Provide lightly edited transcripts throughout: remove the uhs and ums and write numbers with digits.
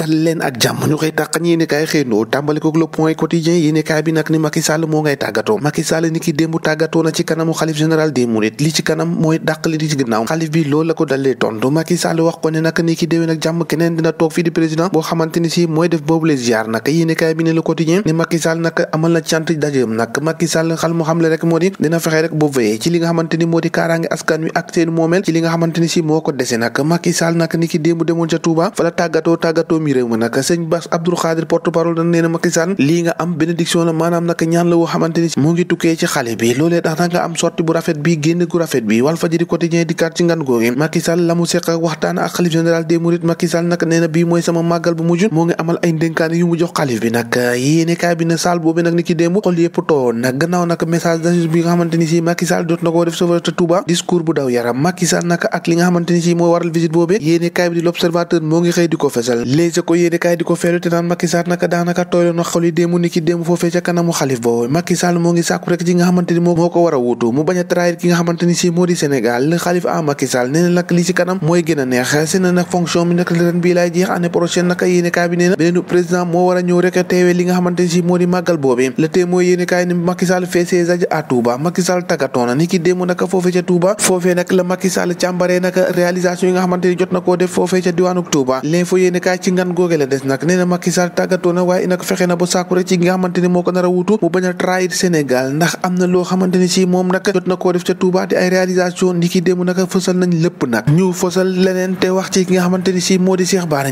dal leen ak jàmm ñu koy tàq yéene kaay xëyndoo tàmbali ko le point quotidien yéene kaay bi nag ni Macky Sall moo ngay tàggatoo Macky Sall ni ki démb tàggatoo na ci kanamu xalif général des mourides li ci kanam mooy dàq li di ci ginnaaw xalif bi loolu la ko dalee tontu Macky Sall wax ko ne nag ni ki déwén ak jàmm keneen dina toog fii di président boo xamante ni si mooy def boobu le ziar nag yéene kaay bi ne le quotidien ni Macky Sall nag amal na cant dajeem nag Macky Sall xal mu xamle rek moo di dina fexe rek boo veyee ci li nga xamante ni moo di kaaraange askan wi ak seen moomeel ci li nga xamante ni si moo ko dese nag Macky Sall nag ni ki démb demoon ca Touba fa la tàggatoo mi réew ma nag sëñ Bass Abdou Khadre porte-parole da nee na Macky Sall lii nga am bénédiction la maanaam nag ñaan la woo xamante ni mu ngi tukkee ci xale bi loolee tax nag nga am sorti bu rafet bi génn gu rafet bi Walfadjri quotidien di kat ci ngan googi Macky Sall la mu seq waxtaan ak xalif général des mourides Macky Sall nag nee na bii mooy sama màggal bu mujj moo ngi amal ay ndénkaane yu mu jox xalif bi nag yéene kaay bi na saal boobu nag ni ki démb xol yëpp too nag gannaaw nag message d'adieu bi nga xamante ni si Macky Sall jot na koo def sa Touba discours bu daw yaram Macky Sall nag ak li nga xamante ni si moo waral visite boobee yéene kaay bi di l'observateur moo ngi xëy di ko fesal léegi ko yéene kaay di ko feelu te naan Macky Sall nag daanaka tooyloon na xol yi démb ni ki démb foofee ca kanamu xalif boobu Macky Sall moo ngi sàkku rek ci nga xamante ni moo ko war a wuutu mu bañ a trahir ki nga xamante ni si moo di Sénégal le xalif a Macky Sall nee na nag li ci kanam mooy gën a neex seen nag fonction bi nag ren bii laay jeex année prochaine nag yéene kaay bi nee na beneen président moo war a ñëw rek teewee li nga xamante ni si moo di màggal boobee le tee mooy yéene kaay ni Macky Sall fait ses adieux à Touba Macky Sall tàggatoona ni ki démb nag foofee ca Touba foofee nag la Macky Sall càmbaree nag réalisation yi nga xamante ni jot na koo def foofee ca diwaanu Touba l'info yéene kaay ci ngan googe la des nag nee na Macky Sall tàggatoona waaye nag fexe na ba sàkku rek ci nga xamante ni moo ko nar a wuutu mu bañ a trahir Sénégal ndax am na loo xamante ni si moom nag jot na koo def ca Touba di ay réalisation ni ki démb nag fësal nañ lépp nag ñu fësal leneen te wax ci ki nga xamante ni si moo di Cheikh Bara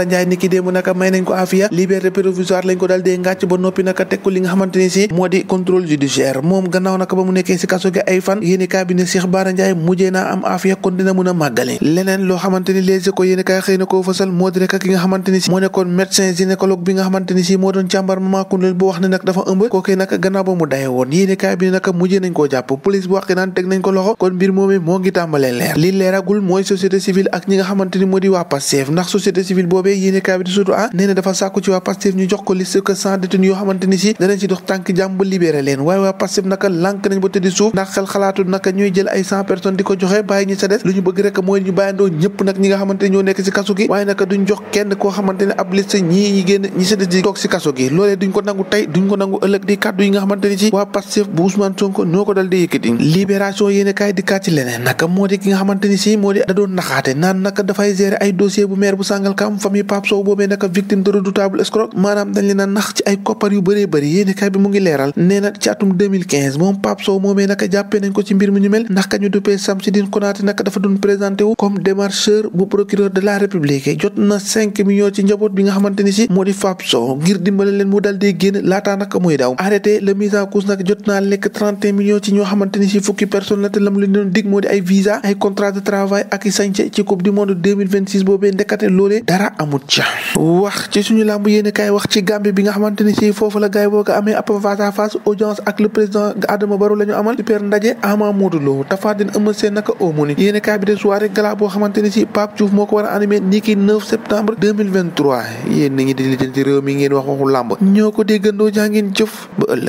Ndiaye ni ki démb nag may nañ ko afia liberté provisoire lañ ko dal dee ngàcc ba noppi nag teg ko li nga xamante ni si moo di contrôle judiciaire moom gannaaw nag ba mu nekkee si kaso gi ay fan yéeni kaay bi ne Cheikh Bara Ndiaye mujjee naa am afia kon dina mën a màggale leneen loo xamante ni Les Échos yéeni kaay xëy na koo fësal moo di rek ki nga xamante ni si moo nekkoon médecin gynécologue bi nga xamante ni si moo doon càmbar Mama Koundé bu wax ne nag dafa ëmb kookee nag gannaaw ba mu daye woon yéeni kaay bi ne nag mujjee nañ koo jàpp police bu wax naan teg nañ ko loxo kon mbir moomee moo ngi tàmbalee leer li leeragul mooy société civile ak ñi nga xamante ni moo di waa Pastef ndax société civile boobee yéeni kaay bi di surtout nee na dafa sàkku ci waa Pastef ñu jox ko liste que 100 détenus yoo xamante ni si danañ ci dox tànk jàmm ba libéré leen waaye waa Pastef naka lànk nañ ba tëddi suuf ndax xel xalaatu naka ñuy jël ay 100 personnes di ko joxe bàyyi ñi sa des lu ñu bëgg rek mooy ñu bàyyandoo ñëpp nag ñi nga xamante ni ñoo nekk ci kaso gi waaye naka duñ jox kenn koo xamante ne ab liste ñii ñi génn ñi sa des di toog ci kaso gi loolee duñ ko nangu tey duñ ko nangu ëllëg di kàddu yi nga xamante ni si waa Pastef bu Ousmane Sonko ñoo ko dal di yëkkati libération yéene kaay di kàcc leneen naka moo di ki nga xamante ni si moo di da doon naxaate naan naka dafay gérer ay dossier bu maire bu Sangalkam famille Pape Sow boobee naka victime de redoutable escroc maanaam dañ leen a nax ci ay koppar yu bëree bëri yéene kaay bi mu ngi leeral nee na ci atum 2015 moom Pape Sow moomee naka jàppee nañ ko ci mbir mu ñu mel ndax ka ñu duppee Samsidine Konaté naka dafa doon présenté wu comme démarcheur bu procureur de la République jot na 5 millions ci njaboot bi nga xamante ni si moo di Pape Sow ngir dimbale leen mu dal di génn laataa naka muy daw arrêté le mise en cause nag jot naa lekk 31 millions ci ñoo xamante ni si fukki personne la te lam leen doon dig moo di ay visa ay contrat de travail ak i sañce ci coupe du monde 2026 boobee ndekate loolee dara amut ca wax ci suñu làmb yéene kaay wax ci Gambie bi nga xamante ni si foofu la gaay boo ko amee ab face à face audience ak le président Adama Barrow la ñu amal super ndaje Ama Modou Lo Tapha Tine Eumeu Sène naka aumône yéene kaay bi de soirée gala boo xamante ni si Pape Diouf moo ko war a animé ni ki 9 septembre 2023 yéen nit ñi di lijjanti réew mi ngeen wax waxu làmb ñoo ko déggandoo jaa ngeen jëf ba ëllëg